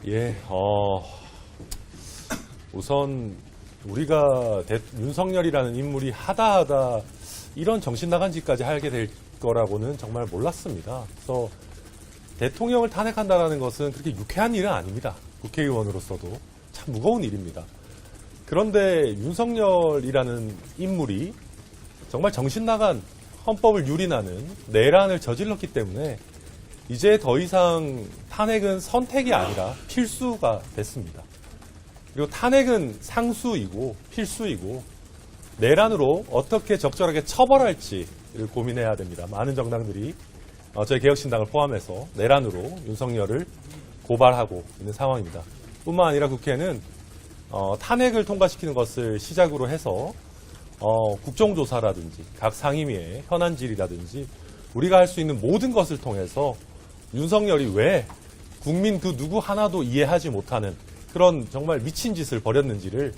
예, 우선 우리가 윤석열이라는 인물이 하다 이런 정신 나간 짓까지 하게 될 거라고는 정말 몰랐습니다. 그래서 대통령을 탄핵한다는 것은 그렇게 유쾌한 일은 아닙니다. 국회의원으로서도 참 무거운 일입니다. 그런데 윤석열이라는 인물이 정말 정신 나간 헌법을 유린하는 내란을 저질렀기 때문에 이제 더 이상 탄핵은 선택이 아니라 필수가 됐습니다. 그리고 탄핵은 상수이고 필수이고 내란으로 어떻게 적절하게 처벌할지를 고민해야 됩니다. 많은 정당들이 저희 개혁신당을 포함해서 내란으로 윤석열을 고발하고 있는 상황입니다. 뿐만 아니라 국회는 탄핵을 통과시키는 것을 시작으로 해서 국정조사라든지 각 상임위의 현안질이라든지 우리가 할 수 있는 모든 것을 통해서 윤석열이 왜 국민 그 누구 하나도 이해하지 못하는 그런 정말 미친 짓을 벌였는지를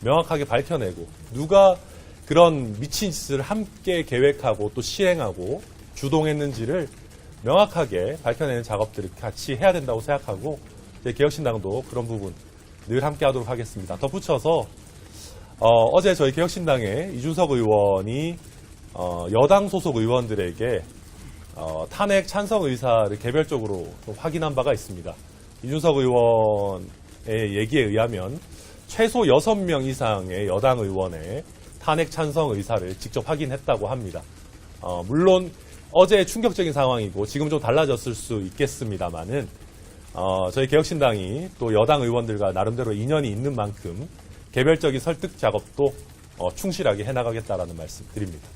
명확하게 밝혀내고 누가 그런 미친 짓을 함께 계획하고 또 시행하고 주동했는지를 명확하게 밝혀내는 작업들을 같이 해야 된다고 생각하고 개혁신당도 그런 부분 늘 함께 하도록 하겠습니다. 덧붙여서 어제 저희 개혁신당의 이준석 의원이 여당 소속 의원들에게 탄핵 찬성 의사를 개별적으로 확인한 바가 있습니다. 이준석 의원의 얘기에 의하면 최소 6명 이상의 여당 의원의 탄핵 찬성 의사를 직접 확인했다고 합니다. 물론 어제 충격적인 상황이고 지금 좀 달라졌을 수 있겠습니다만은 저희 개혁신당이 또 여당 의원들과 나름대로 인연이 있는 만큼 개별적인 설득 작업도 충실하게 해나가겠다라는 말씀 드립니다.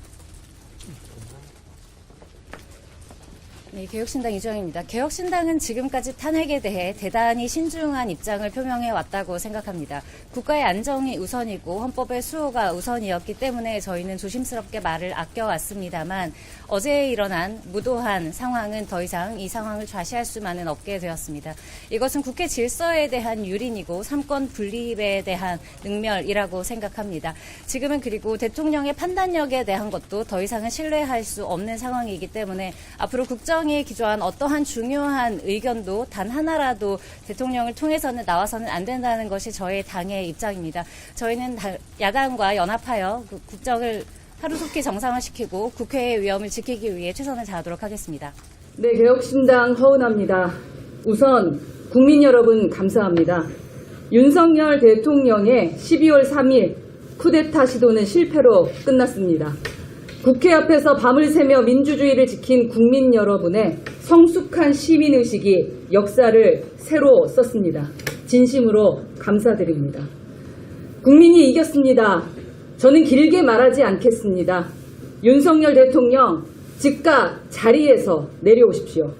네, 개혁신당 이주영입니다. 개혁신당은 지금까지 탄핵에 대해 대단히 신중한 입장을 표명해 왔다고 생각합니다. 국가의 안정이 우선이고 헌법의 수호가 우선이었기 때문에 저희는 조심스럽게 말을 아껴왔습니다만 어제 일어난 무도한 상황은 더 이상 이 상황을 좌시할 수만은 없게 되었습니다. 이것은 국회 질서에 대한 유린이고 삼권 분립에 대한 능멸이라고 생각합니다. 지금은 그리고 대통령의 판단력에 대한 것도 더 이상은 신뢰할 수 없는 상황이기 때문에 앞으로 국정에 기조한 어떠한 중요한 의견도 단 하나라도 대통령을 통해서는 나와서는 안 된다는 것이 저희 당의 입장입니다. 저희는 야당과 연합하여 국정을 하루속히 정상화시키고 국회의 위엄을 지키기 위해 최선을 다하도록 하겠습니다. 네, 개혁신당 허은하입니다. 우선 국민 여러분 감사합니다. 윤석열 대통령의 12월 3일 쿠데타 시도는 실패로 끝났습니다. 국회 앞에서 밤을 새며 민주주의를 지킨 국민 여러분의 성숙한 시민의식이 역사를 새로 썼습니다. 진심으로 감사드립니다. 국민이 이겼습니다. 저는 길게 말하지 않겠습니다. 윤석열 대통령 즉각 자리에서 내려오십시오.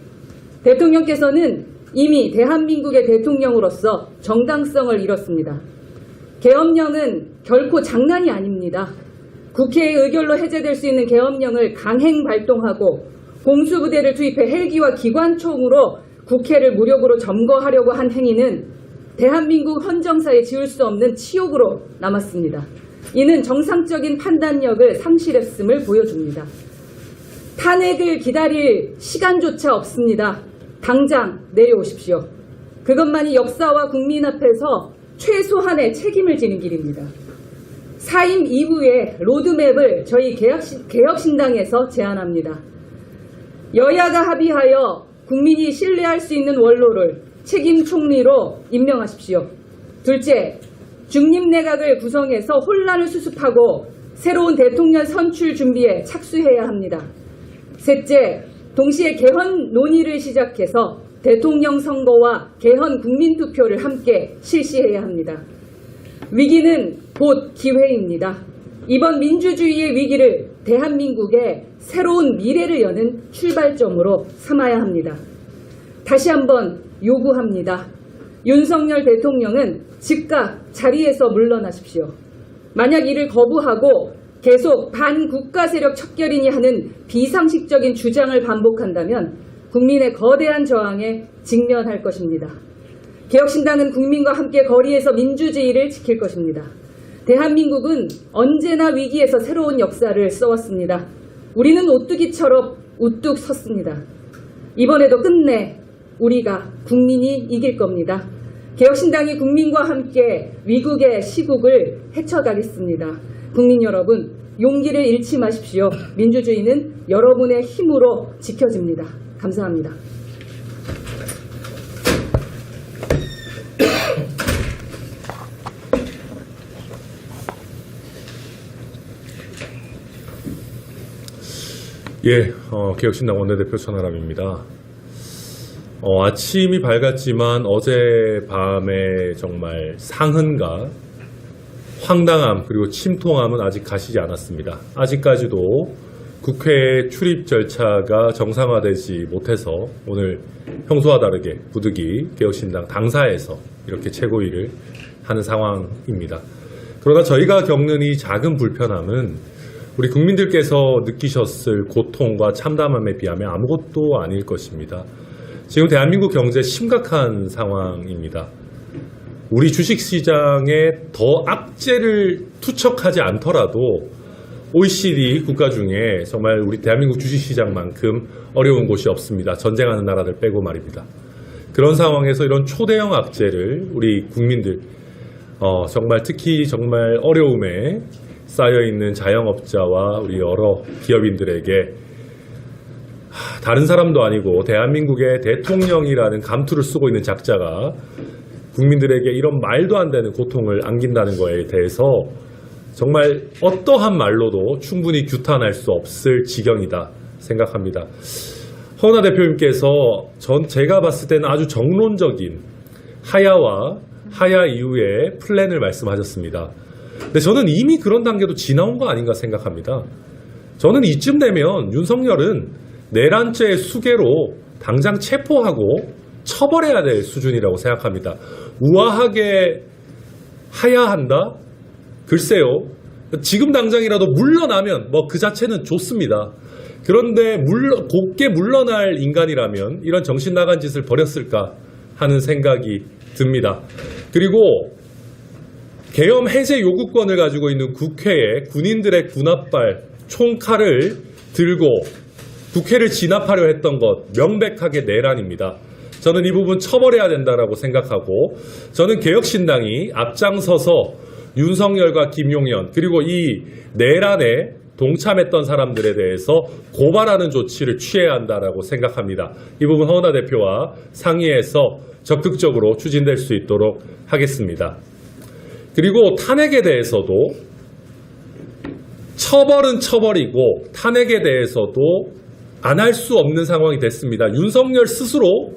대통령께서는 이미 대한민국의 대통령으로서 정당성을 잃었습니다. 계엄령은 결코 장난이 아닙니다. 국회의 의결로 해제될 수 있는 계엄령을 강행 발동하고 공수부대를 투입해 헬기와 기관총으로 국회를 무력으로 점거하려고 한 행위는 대한민국 헌정사에 지울 수 없는 치욕으로 남았습니다. 이는 정상적인 판단력을 상실했음을 보여줍니다. 탄핵을 기다릴 시간조차 없습니다. 당장 내려오십시오. 그것만이 역사와 국민 앞에서 최소한의 책임을 지는 길입니다. 사임 이후의 로드맵을 저희 개혁신당에서 제안합니다. 여야가 합의하여 국민이 신뢰할 수 있는 원로를 책임 총리로 임명하십시오. 둘째, 중립내각을 구성해서 혼란을 수습하고 새로운 대통령 선출 준비에 착수해야 합니다. 셋째, 동시에 개헌 논의를 시작해서 대통령 선거와 개헌 국민투표를 함께 실시해야 합니다. 위기는 곧 기회입니다. 이번 민주주의의 위기를 대한민국의 새로운 미래를 여는 출발점으로 삼아야 합니다. 다시 한번 요구합니다. 윤석열 대통령은 즉각 자리에서 물러나십시오. 만약 이를 거부하고 계속 반국가 세력 척결이니 하는 비상식적인 주장을 반복한다면 국민의 거대한 저항에 직면할 것입니다. 개혁신당은 국민과 함께 거리에서 민주주의를 지킬 것입니다. 대한민국은 언제나 위기에서 새로운 역사를 써왔습니다. 우리는 오뚜기처럼 우뚝 섰습니다. 이번에도 끝내 우리가 국민이 이길 겁니다. 개혁신당이 국민과 함께 위국의 시국을 헤쳐가겠습니다. 국민 여러분, 용기를 잃지 마십시오. 민주주의는 여러분의 힘으로 지켜집니다. 감사합니다. 예, 개혁신당 원내대표 천하람입니다. 아침이 밝았지만 어젯밤에 정말 상흔과 황당함 그리고 침통함은 아직 가시지 않았습니다. 아직까지도 국회 출입 절차가 정상화되지 못해서 오늘 평소와 다르게 부득이 개혁신당 당사에서 이렇게 최고위를 하는 상황입니다. 그러나 저희가 겪는 이 작은 불편함은 우리 국민들께서 느끼셨을 고통과 참담함에 비하면 아무것도 아닐 것입니다. 지금 대한민국 경제 심각한 상황입니다. 우리 주식시장에 더 악재를 투척하지 않더라도 OECD 국가 중에 정말 우리 대한민국 주식시장만큼 어려운 곳이 없습니다. 전쟁하는 나라들 빼고 말입니다. 그런 상황에서 이런 초대형 악재를 우리 국민들 정말 특히 정말 어려움에 쌓여있는 자영업자와 우리 여러 기업인들에게 다른 사람도 아니고 대한민국의 대통령이라는 감투를 쓰고 있는 작자가 국민들에게 이런 말도 안 되는 고통을 안긴다는 거에 대해서 정말 어떠한 말로도 충분히 규탄할 수 없을 지경이다 생각합니다. 허은하 대표님께서 제가 봤을 때는 아주 정론적인 하야와 하야 이후의 플랜을 말씀하셨습니다. 근데 저는 이미 그런 단계도 지나온 거 아닌가 생각합니다. 저는 이쯤 되면 윤석열은 내란죄 수개로 당장 체포하고 처벌해야 될 수준이라고 생각합니다. 우아하게 하야한다? 글쎄요. 지금 당장이라도 물러나면 그 자체는 좋습니다. 그런데 곱게 물러날 인간이라면 이런 정신 나간 짓을 벌였을까 하는 생각이 듭니다. 그리고 계엄 해제 요구권을 가지고 있는 국회에 군인들의 군홧발, 총칼을 들고 국회를 진압하려 했던 것 명백하게 내란입니다. 저는 이 부분 처벌해야 된다고 생각하고 저는 개혁신당이 앞장서서 윤석열과 김용현 그리고 이 내란에 동참했던 사람들에 대해서 고발하는 조치를 취해야 한다고 생각합니다. 이 부분 허은하 대표와 상의해서 적극적으로 추진될 수 있도록 하겠습니다. 그리고 탄핵에 대해서도 처벌은 처벌이고 탄핵에 대해서도 안 할 수 없는 상황이 됐습니다. 윤석열 스스로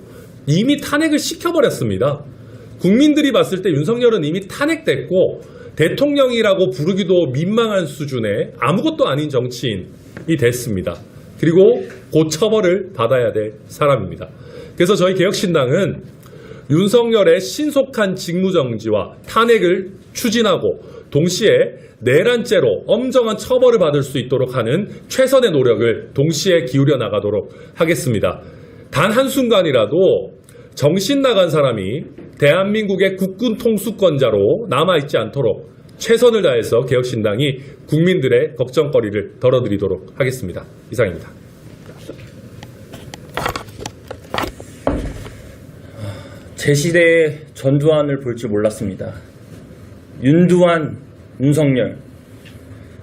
이미 탄핵을 시켜버렸습니다. 국민들이 봤을 때 윤석열은 이미 탄핵됐고 대통령이라고 부르기도 민망한 수준의 아무것도 아닌 정치인이 됐습니다. 그리고 곧 처벌을 받아야 될 사람입니다. 그래서 저희 개혁신당은 윤석열의 신속한 직무정지와 탄핵을 추진하고 동시에 내란죄로 엄정한 처벌을 받을 수 있도록 하는 최선의 노력을 동시에 기울여 나가도록 하겠습니다. 단 한순간이라도 정신 나간 사람이 대한민국의 국군 통수권자로 남아있지 않도록 최선을 다해서 개혁신당이 국민들의 걱정거리를 덜어드리도록 하겠습니다. 이상입니다. 제 시대의 전두환을 볼 줄 몰랐습니다. 윤두환, 윤석열.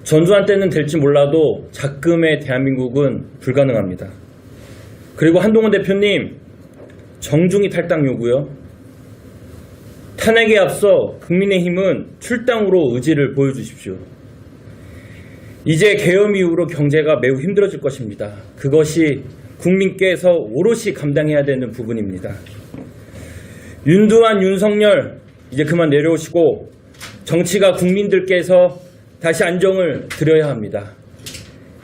전두환 때는 될지 몰라도 작금의 대한민국은 불가능합니다. 그리고 한동훈 대표님, 정중히 탈당 요구요. 탄핵에 앞서 국민의힘은 출당으로 의지를 보여주십시오. 이제 계엄 이후로 경제가 매우 힘들어질 것입니다. 그것이 국민께서 오롯이 감당해야 되는 부분입니다. 윤두환, 윤석열 이제 그만 내려오시고 정치가 국민들께서 다시 안정을 드려야 합니다.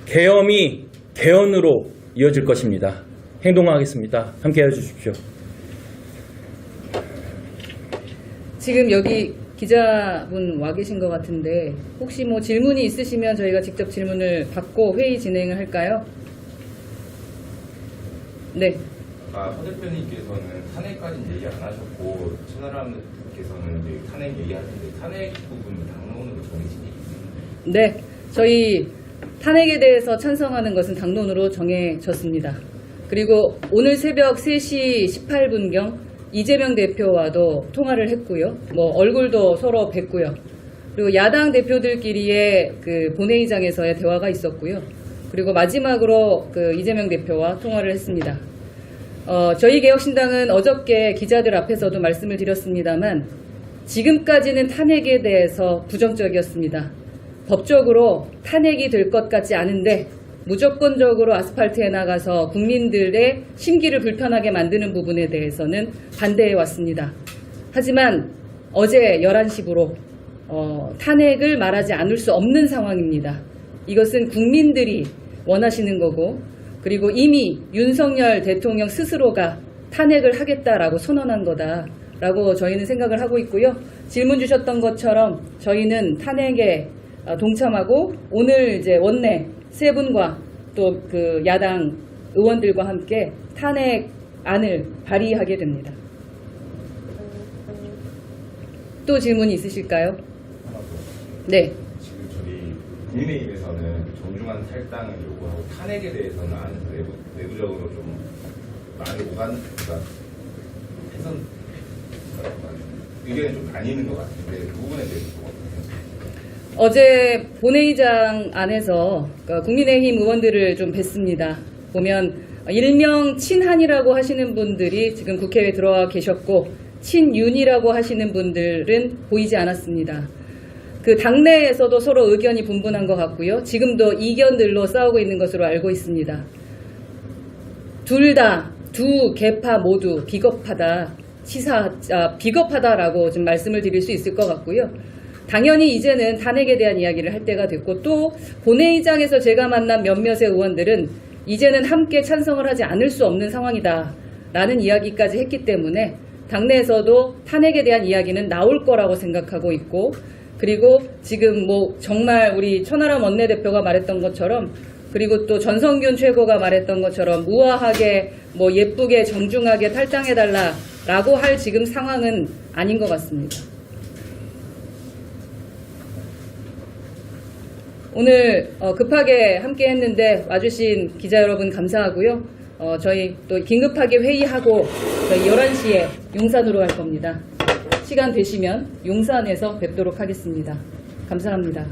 계엄이 개헌으로 이어질 것입니다. 행동하겠습니다. 함께 해주십시오. 지금 여기 기자분 와 계신 것 같은데 혹시 질문이 있으시면 저희가 직접 질문을 받고 회의 진행을 할까요? 네. 허 대표님께서는 탄핵까지는 얘기 안 하셨고 천하람께서는 이제 탄핵 얘기하는데 탄핵 부분은 당론으로 정해진 게 있습니다. 네. 저희 탄핵에 대해서 찬성하는 것은 당론으로 정해졌습니다. 그리고 오늘 새벽 3시 18분경 이재명 대표와도 통화를 했고요. 뭐 얼굴도 서로 뵀고요. 그리고 야당 대표들끼리의 그 본회의장에서의 대화가 있었고요. 그리고 마지막으로 그 이재명 대표와 통화를 했습니다. 저희 개혁신당은 어저께 기자들 앞에서도 말씀을 드렸습니다만 지금까지는 탄핵에 대해서 부정적이었습니다. 법적으로 탄핵이 될 것 같지 않은데 무조건적으로 아스팔트에 나가서 국민들의 심기를 불편하게 만드는 부분에 대해서는 반대해 왔습니다. 하지만 어제 11시부로 탄핵을 말하지 않을 수 없는 상황입니다. 이것은 국민들이 원하시는 거고 그리고 이미 윤석열 대통령 스스로가 탄핵을 하겠다라고 선언한 거다라고 저희는 생각을 하고 있고요. 질문 주셨던 것처럼 저희는 탄핵에 동참하고 오늘 이제 원내 세 분과 또 그 야당 의원들과 함께 탄핵안을 발의하게 됩니다. 또 질문이 있으실까요? 하나 더. 네. 지금 저희 국민의힘에서는 정중한 탈당을 요구하고 탄핵에 대해서는 안에서 내부적으로 좀 많이 그러니까 해선 의견이 좀 나뉘는 것 같은데 그 부분에 대해서 좀 어떻게 생각하세요? 어제 본회의장 안에서 국민의힘 의원들을 좀 뵀습니다. 보면 일명 친한이라고 하시는 분들이 지금 국회에 들어와 계셨고 친윤이라고 하시는 분들은 보이지 않았습니다. 그 당내에서도 서로 의견이 분분한 것 같고요. 지금도 이견들로 싸우고 있는 것으로 알고 있습니다. 두 계파 모두 비겁하다, 비겁하다라고 좀 말씀을 드릴 수 있을 것 같고요. 당연히 이제는 탄핵에 대한 이야기를 할 때가 됐고 또 본회의장에서 제가 만난 몇몇의 의원들은 이제는 함께 찬성을 하지 않을 수 없는 상황이다라는 이야기까지 했기 때문에 당내에서도 탄핵에 대한 이야기는 나올 거라고 생각하고 있고 그리고 지금 뭐 정말 우리 천하람 원내대표가 말했던 것처럼 그리고 또 전성균 최고가 말했던 것처럼 우아하게 뭐 예쁘게 정중하게 탈당해달라라고 할 지금 상황은 아닌 것 같습니다. 오늘 급하게 함께 했는데 와주신 기자 여러분 감사하고요. 저희 또 긴급하게 회의하고 저희 11시에 용산으로 갈 겁니다. 시간 되시면 용산에서 뵙도록 하겠습니다. 감사합니다.